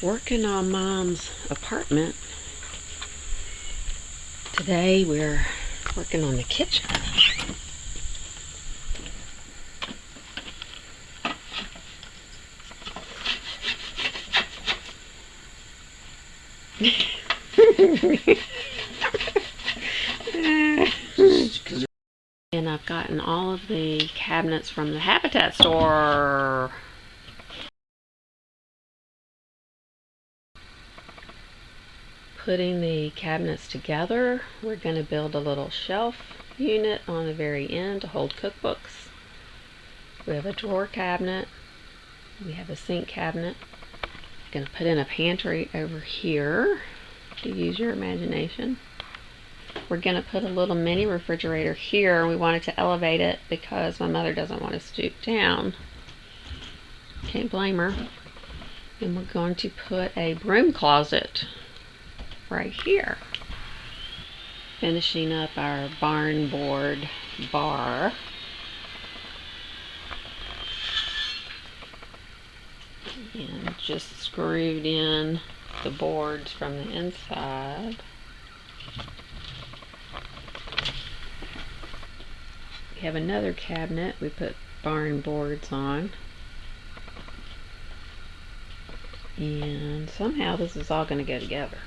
Working on Mom's apartment. Today we're working on the kitchen. And I've gotten all of the cabinets from the Habitat store. Putting the cabinets together, we're going to build a little shelf unit on the very end to hold cookbooks. We have a drawer cabinet. We have a sink cabinet. Going to put in a pantry over here to use your imagination. We're going to put a little mini refrigerator here. We wanted to elevate it because my mother doesn't want to stoop down. Can't blame her. And we're going to put a broom closet right here. Finishing up our barn board bar. And just screwed in the boards from the inside. We have another cabinet we put barn boards on. And somehow this is all going to go together.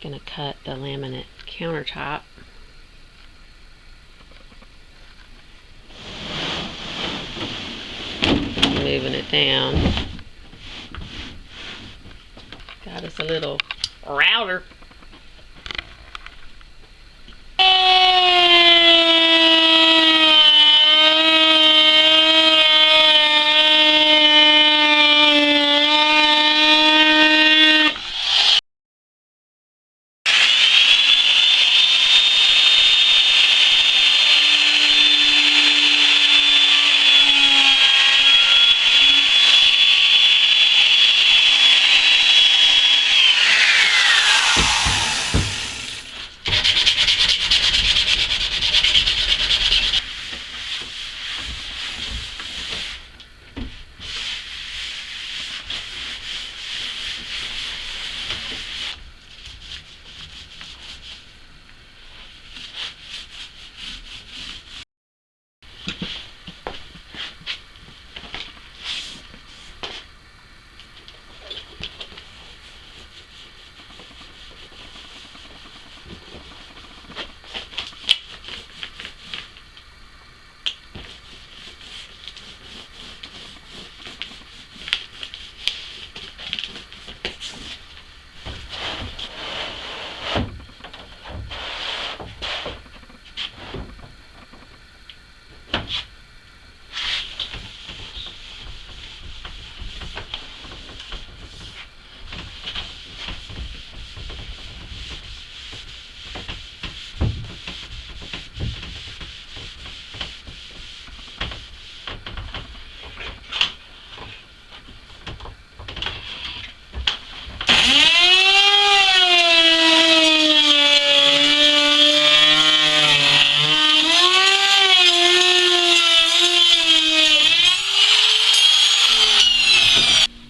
Going to cut the laminate countertop. Moving it down. Got us a little router.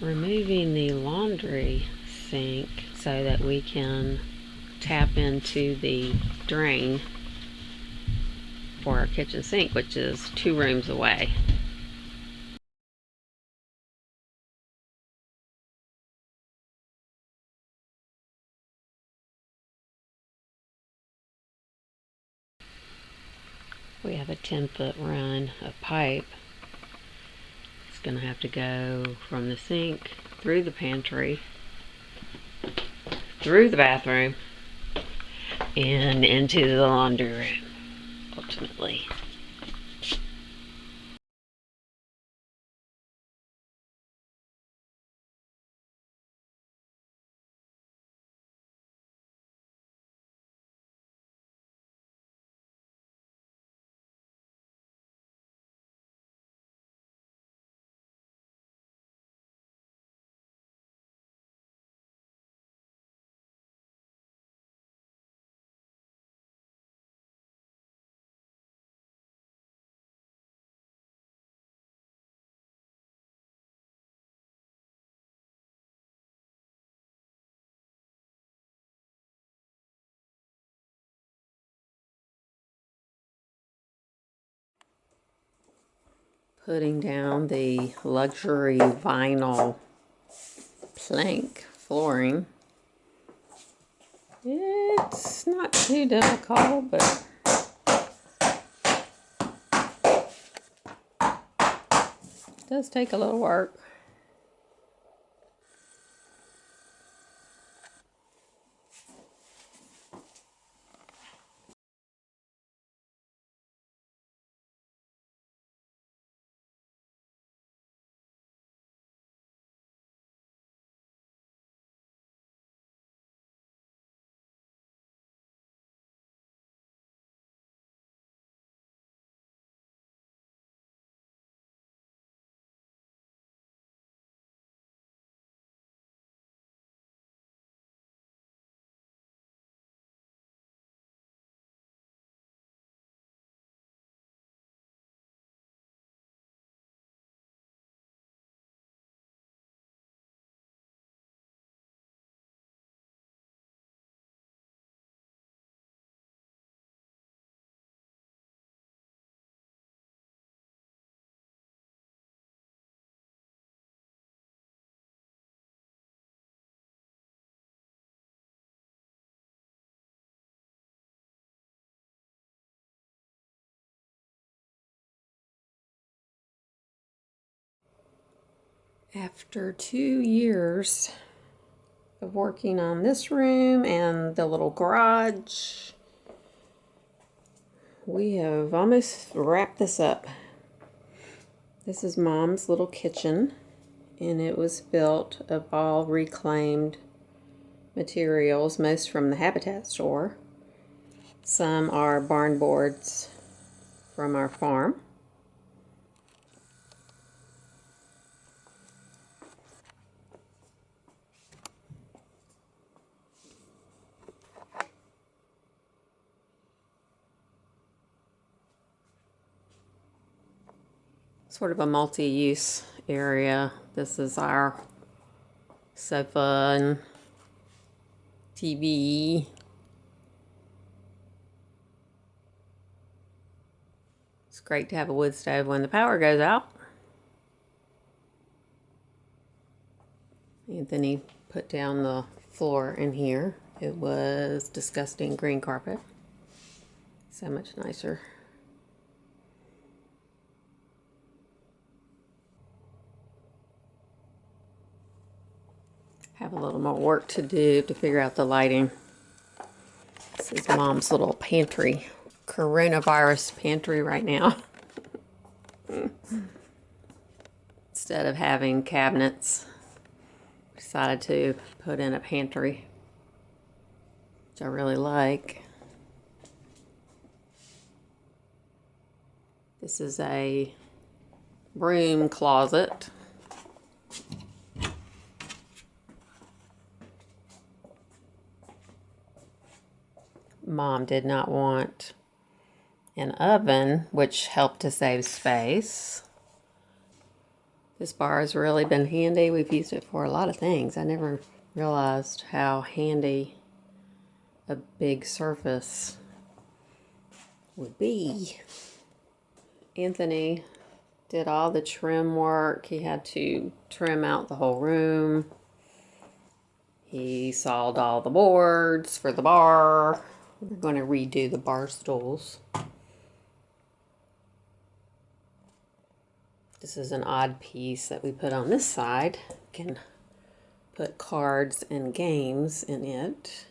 Removing the laundry sink so that we can tap into the drain for our kitchen sink, which is 2 rooms away. We have a 10-foot run of pipe. It's going to have to go from the sink through the pantry, through the bathroom, and into the laundry room, ultimately. Putting down the luxury vinyl plank flooring. It's not too difficult, but it does take a little work. After 2 years of working on this room and the little garage, we have almost wrapped this up. This is Mom's little kitchen, and it was built of all reclaimed materials, most from the Habitat store. Some are barn boards from our farm. Sort of a multi-use area. This is our sofa and TV. It's great to have a wood stove when the power goes out. Anthony put down the floor in here. It was disgusting green carpet. So much nicer. Have a little more work to do to figure out the lighting. This is Mom's little pantry. Coronavirus pantry right now. Instead of having cabinets, decided to put in a pantry, which I really like. This is a broom closet. Mom did not want an oven, which helped to save space. This bar has really been handy. We've used it for a lot of things. I never realized how handy a big surface would be. Anthony did all the trim work. He had to trim out the whole room. He sawed all the boards for the bar. We're going to redo the bar stools. This is an odd piece that we put on this side. You can put cards and games in it.